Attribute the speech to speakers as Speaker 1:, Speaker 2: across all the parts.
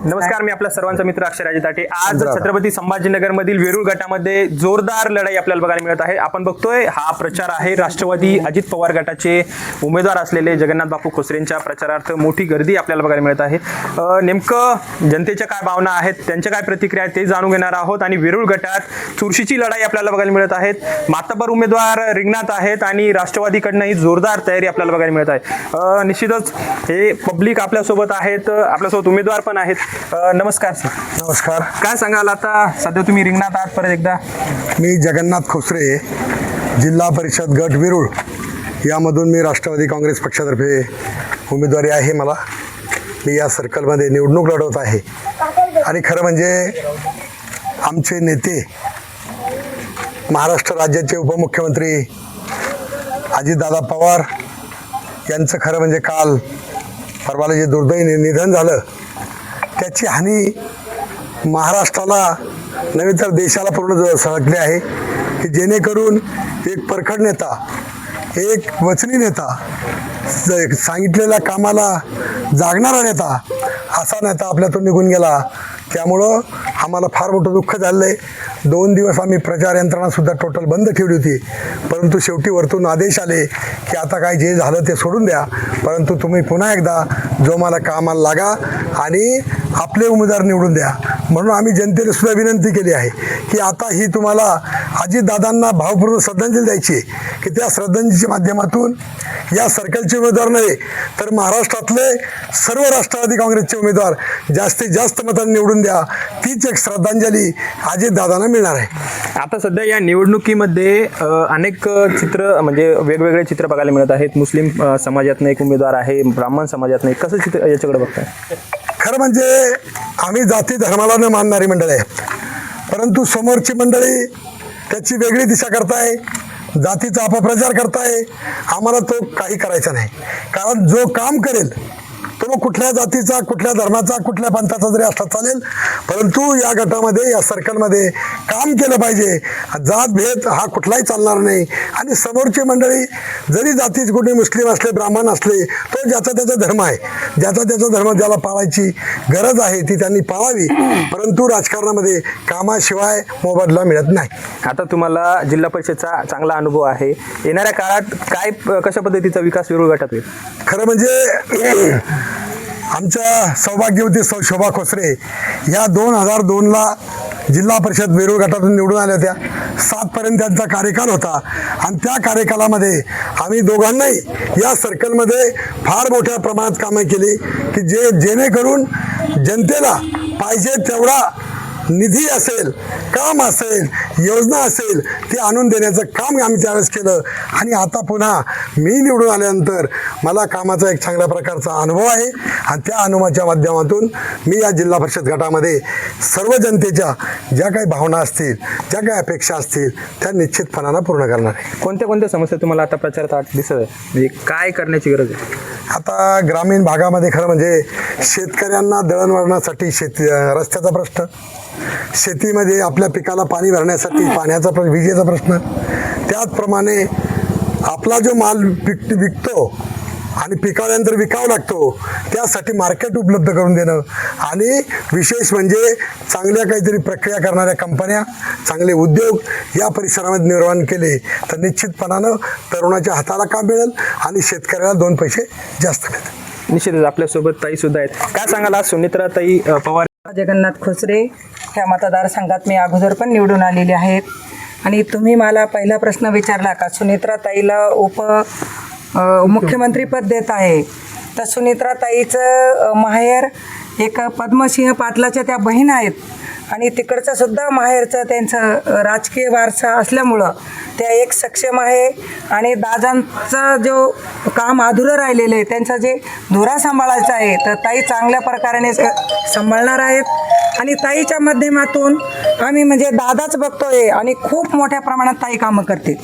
Speaker 1: नमस्कार, मी आपल्या सर्वांचा मित्र अक्षराजी ताटे. आज छत्रपती संभाजीनगर मधील वेरूळ गटामध्ये जोरदार लढाई आपल्याला बघायला मिळत आहे. आपण बघतोय हा प्रचार आहे. राष्ट्रवादी अजित पवार गटाचे उमेदवार असलेले जगन्नाथ बापू खोसरेंच्या प्रचारार्थ मोठी गर्दी आपल्याला बघायला मिळत आहे. नेमकं जनतेच्या काय भावना आहेत, त्यांच्या काय प्रतिक्रिया आहेत ते जाणून घेणार आहोत. आणि वेरूळ गटात चुरशीची लढाई आपल्याला बघायला मिळत आहेत. मातबर उमेदवार रिंगणात आहेत आणि राष्ट्रवादीकडनंही जोरदार तयारी आपल्याला बघायला मिळत आहे. निश्चितच हे पब्लिक आपल्यासोबत आहेत, आपल्यासोबत उमेदवार पण आहेत. नमस्कार सर.
Speaker 2: नमस्कार.
Speaker 1: काय सांगाल, आता सध्या तुम्ही रिंगणात आहात परत एकदा?
Speaker 2: मी जगन्नाथ खोसरे, जिल्हा परिषद गट वेरूळ यामधून मी राष्ट्रवादी काँग्रेस पक्षातर्फे उमेदवारी आहे. मी या सर्कलमध्ये निवडणूक लढवत आहे. आणि खरं म्हणजे आमचे नेते, महाराष्ट्र राज्याचे उपमुख्यमंत्री अजितदादा पवार यांचं खरं म्हणजे काल परवाला जे दुर्दैवी निधन झालं, त्याची हानी महाराष्ट्राला नव्हे तर देशाला पूर्ण सळकली आहे. की जेणेकरून एक परखड नेता, एक वचनी नेता, सांगितलेल्या कामाला जागणारा नेता, असा नेता आपल्यातून निघून गेला. त्यामुळं आम्हाला फार मोठं दुःख झालं आहे. 2 दिवस आम्ही प्रचार यंत्रणासुद्धा टोटल बंद ठेवली होती. परंतु शेवटी वरतून आदेश आले की आता काय जे झालं ते सोडून द्या, परंतु तुम्ही पुन्हा एकदा जो मला कामाला लागा आणि आपले उमेदवार निवडून द्या. म्हणून आम्ही जनतेला सुद्धा विनंती केली आहे की आता ही तुम्हाला अजितदादांना भावपूर्ण श्रद्धांजली द्यायची, की त्या श्रद्धांजलीच्या माध्यमातून या सर्कलचे उमेदवार नव्हे तर महाराष्ट्रातले सर्व राष्ट्रवादी काँग्रेसचे उमेदवार जास्तीत जास्त मतांनी निवडून द्या. तीच एक श्रद्धांजली अजितदादांना मिळणार आहे.
Speaker 1: आता सध्या या निवडणुकीमध्ये अनेक चित्र, म्हणजे वेगवेगळे चित्र बघायला मिळत आहेत. मुस्लिम समाजातनं एक उमेदवार आहे, ब्राह्मण समाजातनं एक. कसं चित्र याच्याकडे बघताय?
Speaker 2: खरं म्हणजे आम्ही जाती धर्माला न मानणारी मंडळी आहे, परंतु समोरची मंडळी त्याची वेगळी दिशा करताय, जातीचा अपप्रचार करताय. आम्हाला तो काही करायचा नाही. कारण जो काम करेल तो मग कुठल्या जातीचा, कुठल्या धर्माचा, कुठल्या पंथाचा जरी असला चालेल, परंतु या गटामध्ये, या सर्कलमध्ये काम केलं पाहिजे. जातभेद हा कुठलाही चालणार नाही. आणि समोरची मंडळी जरी जातीचे कुठे मुस्लिम असले, ब्राह्मण असले, तो ज्याचा त्याचा धर्म आहे, ज्याचा त्याचा धर्म ज्याला पाळायची गरज आहे ती त्यांनी पाळावी. परंतु राजकारणामध्ये कामाशिवाय मोबदला मिळत नाही.
Speaker 1: आता तुम्हाला जिल्हा परिषदचा चांगला अनुभव आहे. येणाऱ्या काळात काय, कशा पद्धतीचा विकास वेरूळ गटात होईल?
Speaker 2: खरं म्हणजे आमच्या सौभाग्यवती शोभा खोसरे ह्या 2002ला जिल्हा परिषद वेरूळ गटातून निवडून आल्या होत्या. 7पर्यंत त्यांचा कार्यकाल होता. आणि त्या कार्यकालामध्ये आम्ही दोघांनाही या सर्कलमध्ये फार मोठ्या प्रमाणात कामं केली, की जेणेकरून जनतेला पाहिजे तेवढा निधी असेल, काम असेल, योजना असेल ते आणून देण्याचं काम आम्ही त्यावेळेस केलं. आणि आता पुन्हा मी निवडून आल्यानंतर मला कामाचा एक चांगल्या प्रकारचा अनुभव आहे. आणि त्या अनुभवाच्या माध्यमातून मी या जिल्हा परिषद गटामध्ये सर्व जनतेच्या ज्या काही भावना असतील, ज्या काही अपेक्षा असतील त्या निश्चितपणानं पूर्ण करणार आहे.
Speaker 1: कोणत्या कोणत्या समस्या तुम्हाला आता प्रचारात दिसत आहे, म्हणजे काय करण्याची गरज आहे?
Speaker 2: आता ग्रामीण भागामध्ये खरं म्हणजे शेतकऱ्यांना दळणवळणासाठी रस्त्याचा प्रश्न, शेतीमध्ये आपल्या पिकाला पाणी भरण्यासाठी पाण्याचा प्रश्न, विजेचा प्रश्न, त्याचप्रमाणे आपला जो माल विकतो आणि पिकाल्यानंतर विकावा लागतो त्यासाठी मार्केट उपलब्ध करून देणं. आणि विशेष म्हणजे चांगल्या काहीतरी प्रक्रिया करणाऱ्या कंपन्या, चांगले उद्योग या परिसरामध्ये निर्माण केले तर निश्चितपणानं तरुणाच्या हाताला काम मिळेल आणि शेतकऱ्याला 2 पैसे जास्त मिळतील.
Speaker 1: निश्चितच आपल्यासोबत ताई सुद्धा आहेत. काय सांगाल, आज सुनित्रा ताई पवार
Speaker 3: जगन्नाथ खोसरे ह्या मतदारसंघात मी अगोदर पण निवडून आलेले आहेत. आणि तुम्ही मला पहिला प्रश्न विचारला का सुनित्रा ताईला मुख्यमंत्रीपद देत आहे, तर सुनित्रा ताईचं माहेर एक पद्मसिंह पाटलाच्या त्या बहीण आहेत. आणि तिकडचं सुद्धा माहेरचं त्यांचं राजकीय वारसा असल्यामुळं त्या एक सक्षम आहे. आणि दादांचं जो काम अधुरं राहिलेलं आहे, त्यांचा जे धुरा सांभाळायचा आहे, तर ताई चांगल्या प्रकाराने सांभाळणार आहेत. आणि ताईच्या माध्यमातून आम्ही म्हणजे दादाच बघतोय आणि खूप मोठ्या प्रमाणात ताई कामं करते.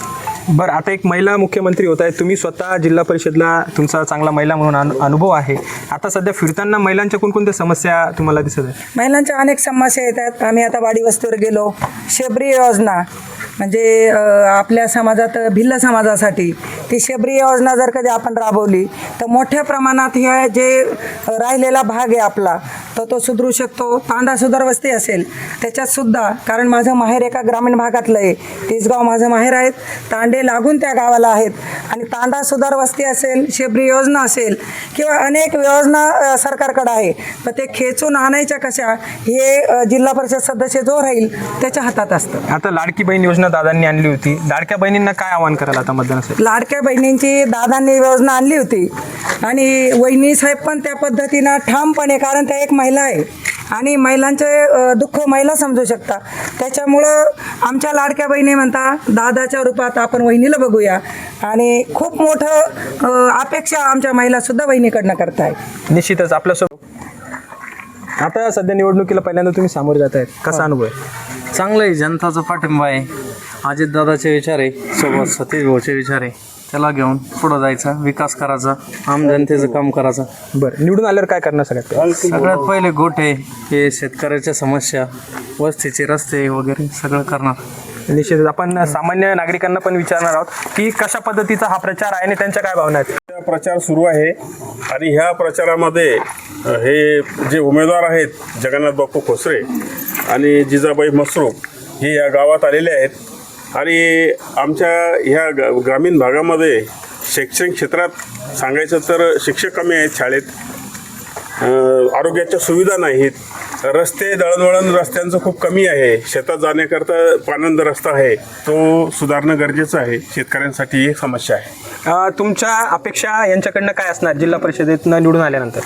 Speaker 1: बरं, आता एक महिला मुख्यमंत्री होत आहे. तुम्ही स्वतः जिल्हा परिषदला तुमचा चांगला महिला म्हणून अनुभव आहे. आता सध्या फिरताना महिलांच्या कोणकोणत्या समस्या तुम्हाला दिसत आहेत?
Speaker 3: महिलांच्या अनेक समस्या येतात. आम्ही आता वाडी वस्तीवर गेलो, शेबरी योजना, म्हणजे आपल्या समाजात भिल्ल समाजासाठी ती शबरी योजना जर कधी आपण राबवली तर मोठ्या प्रमाणात हे जे राहिलेला भाग आहे आपला तर तो सुधरू शकतो. तांडा सुधार वस्ती असेल त्याच्यात सुद्धा, कारण माझं माहेर एका ग्रामीण भागातलं आहे, तिसगाव माझं माहेर आहेत, तांडे लागून त्या गावाला आहेत आणि तांडा सुधार वस्ती असेल, शबरी योजना असेल किंवा अनेक योजना सरकारकडे आहे, पण ते खेचून आणायच्या कशा हे जिल्हा परिषद सदस्य जो राहील त्याच्या हातात असतं.
Speaker 1: आता लाडकी बहीण योजना दादांनी आणली होती, लाडक्या बहिणींना काय आवाहन कराल आता मतदानासाठी?
Speaker 3: लाडक्या बहिणींची दादांनी योजना आणली होती आणि वहिनी साहेब पण त्या पद्धतीनं ठामपणे, कारण त्या एक महिला आहे आणि महिलांचे दुःख महिला समजू शकता, त्याच्यामुळं आमच्या लाडक्या बहिणी म्हणता दादाच्या रूपात आपण वहिनीला बघूया आणि खूप मोठं अपेक्षा आमच्या महिलासुद्धा वहिनीकडनं करताय.
Speaker 1: निश्चितच आपल्यासोबत आता सध्या निवडणुकीला पहिल्यांदा तुम्ही सामोरे जात आहेत, कसा अनुभव आहे?
Speaker 4: चांगलं आहे. जनताचा पाठिंबा आहे, अजितदादाचे विचार आहे, सोबत सतीश भाऊचे विचार आहे, त्याला घेऊन पुढं जायचं, विकास करायचा, आम जनतेचं काम करायचं.
Speaker 1: बरं, निवडून आल्यावर काय करणार सगळ्यात पहिले?
Speaker 4: सगळ्यात पहिले गोठे हे शेतकऱ्याच्या समस्या, वस्तीचे रस्ते वगैरे सगळं करणार.
Speaker 1: निश्चितच आपण सामान्य नागरिकांना पण विचारणार आहोत की कशा पद्धतीचा हा प्रचार आहे आणि त्यांच्या काय भावना आहेत.
Speaker 5: प्रचार सुरू आहे आणि ह्या प्रचारामध्ये हे जे उमेदवार आहेत जगन्नाथ बापू खोसरे आणि जिजाबाई मसरूप हे या गावात आलेले आहेत आणि आमच्या ह्या ग्रामीण भागामध्ये शैक्षणिक क्षेत्रात सांगायचं तर शिक्षक कमी आहेत शाळेत, आरोग्याच्या सुविधा नाहीत, रस्ते दळणवळण रस्त्यांचं खूप कमी आहे, शेतात जाण्याकरता पानंद रस्ता आहे तो सुधारणं गरजेचं आहे, शेतकऱ्यांसाठी ही समस्या आहे.
Speaker 1: तुमच्या अपेक्षा यांच्याकडनं काय असणार जिल्हा परिषदेतनं निवडून आल्यानंतर?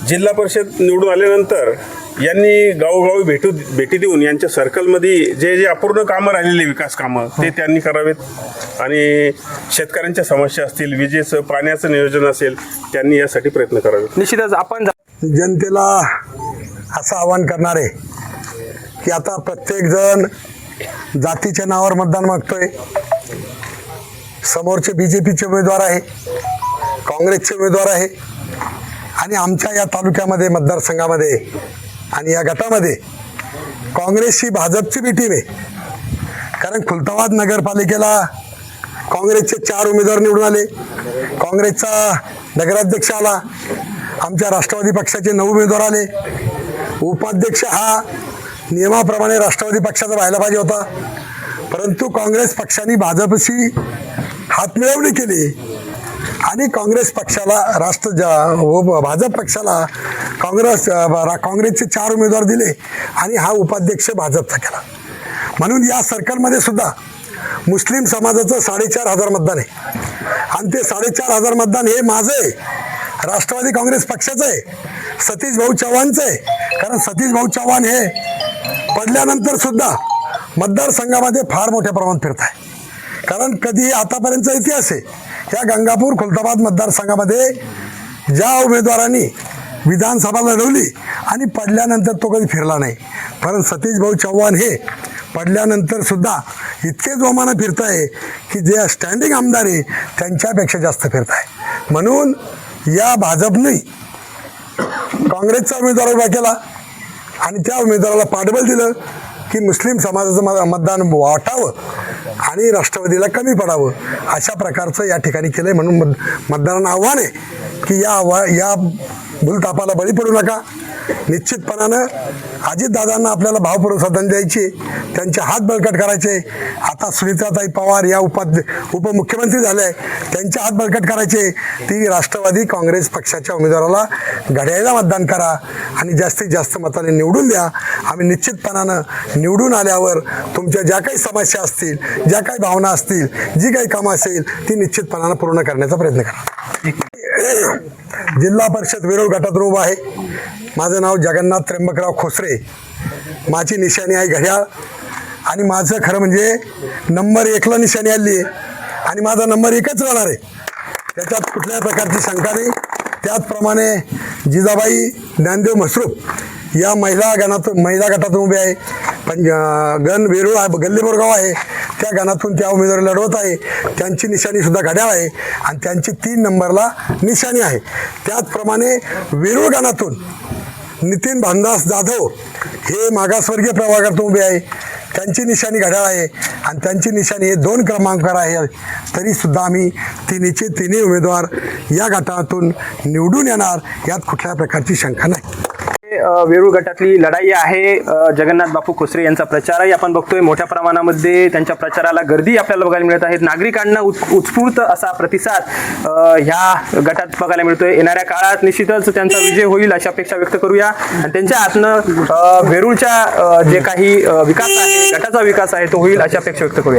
Speaker 5: जिल्हा परिषद निवडून आल्यानंतर यांनी गावोगावी भेटी देऊन यांच्या सर्कलमध्ये जे जे अपूर्ण कामं राहिलेली विकास कामं ते त्यांनी करावेत आणि शेतकऱ्यांच्या समस्या असतील, विजेचं पाण्याचं नियोजन असेल त्यांनी यासाठी प्रयत्न करावेत.
Speaker 1: निश्चितच आपण
Speaker 2: जनतेला असं आवाहन करणार आहे की आता प्रत्येकजण जातीच्या नावावर मतदान मागतोय. समोरचे BJPचे उमेदवार आहे, काँग्रेसचे उमेदवार आहे आणि आमच्या या तालुक्यामध्ये मतदारसंघामध्ये आणि या गटामध्ये काँग्रेसची भाजपची बी टीम आहे. कारण खुलताबाद नगरपालिकेला काँग्रेसचे 4 उमेदवार निवडून आले, काँग्रेसचा नगराध्यक्ष आला, आमच्या राष्ट्रवादी पक्षाचे 9 उमेदवार आले, उपाध्यक्ष हा नियमाप्रमाणे राष्ट्रवादी पक्षाचा व्हायला पाहिजे होता, परंतु काँग्रेस पक्षाने भाजपशी हातमिळवणी केली आणि काँग्रेस पक्षाला भाजप पक्षाला काँग्रेसचे 4 उमेदवार दिले आणि हा उपाध्यक्ष भाजपचा केला. म्हणून या सर्कलमध्ये सुद्धा मुस्लिम समाजाचं 4,500 मतदान आहे आणि ते 4,500 मतदान हे माझं आहे, राष्ट्रवादी काँग्रेस पक्षाचं आहे, सतीश भाऊ चव्हाणचं आहे. कारण सतीश भाऊ चव्हाण हे पडल्यानंतर सुद्धा मतदारसंघामध्ये फार मोठ्या प्रमाणात फिरत आहे. कारण कधी आतापर्यंतचा इतिहास आहे या गंगापूर खुलताबाद मतदारसंघामध्ये ज्या उमेदवारांनी विधानसभा लढवली आणि पडल्यानंतर तो कधी फिरला नाही, परंतु सतीश भाऊ चव्हाण हे पडल्यानंतर सुद्धा इतके जोमानं फिरत आहे की जे स्टँडिंग आमदार आहे त्यांच्यापेक्षा जास्त फिरत आहे. म्हणून या भाजपने काँग्रेसचा उमेदवार उभा केला आणि त्या उमेदवाराला पाठबळ दिलं की मुस्लिम समाजाचं मतदान वाटावं आणि राष्ट्रवादीला कमी पडावं, अशा प्रकारचं या ठिकाणी केलं आहे. म्हणून मतदारांना आव्हान आहे की या भूलतापाला बळी पडू नका. निश्चितपणानं अजितदादांना आपल्याला भावपूर्ण श्रद्धांजली द्यायची, त्यांचे हात बळकट करायचे. आता सुनीताताई पवार या उपमुख्यमंत्री झाले, त्यांचे हात बळकट करायचे. ती राष्ट्रवादी काँग्रेस पक्षाच्या उमेदवाराला घड्याळाला मतदान करा आणि जास्तीत जास्त मताने निवडून द्या. आम्ही निश्चितपणानं निवडून आल्यावर तुमच्या ज्या काही समस्या असतील, ज्या काही भावना असतील, जी काही कामं असेल ती निश्चितपणानं पूर्ण करण्याचा प्रयत्न करा. जिल्हा परिषद वेरूळ गटातून उभा आहे. माझं नाव जगन्नाथ त्र्यंबकराव खोसरे, माझी निशाणी आहे घड्याळ आणि माझं खरं म्हणजे नंबर 1ला निशाणी आली आहे आणि माझा नंबर 1च राहणार आहे, त्याच्यात कुठल्याही प्रकारची शंका नाही. त्याचप्रमाणे जिजाबाई ज्ञानदेव मसरूप या महिला गटातून उभे आहे. गण वेरूळ गल्ली बोरगाव आहे, त्या गणातून त्या उमेदवारी लढवत आहे. त्यांची निशाणी सुद्धा घड्याळ आहे आणि त्यांची 3 नंबरला निशाणी आहे. त्याचप्रमाणे वेरूळ गणातून नितीन भानदास जाधव हे मागासवर्गीय प्रभागातून उभे आहे, त्यांची निशाणी घड्याळ आहे आणि त्यांची निशाणी हे 2 क्रमांकावर आहे. तरीसुद्धा आम्ही तिन्ही उमेदवार या गटातून निवडून येणार, यात कुठल्या प्रकारची शंका नाही.
Speaker 1: वेरूळ गटातली लढाई आहे. जगन्नाथ बापू खोसरे यांचा प्रचारही आपण बघतोय. मोठ्या प्रमाणामध्ये त्यांच्या प्रचाराला गर्दी आपल्याला बघायला मिळत आहे. नागरिकांना उत्स्फूर्त असा प्रतिसाद ह्या गटात बघायला मिळतोय. येणाऱ्या काळात निश्चितच त्यांचा विजय होईल अशी अपेक्षा व्यक्त करूया आणि त्यांच्या हातनं वेरूळच्या जे काही विकास आहे, गटाचा विकास आहे, तो होईल अशी अपेक्षा व्यक्त करूया.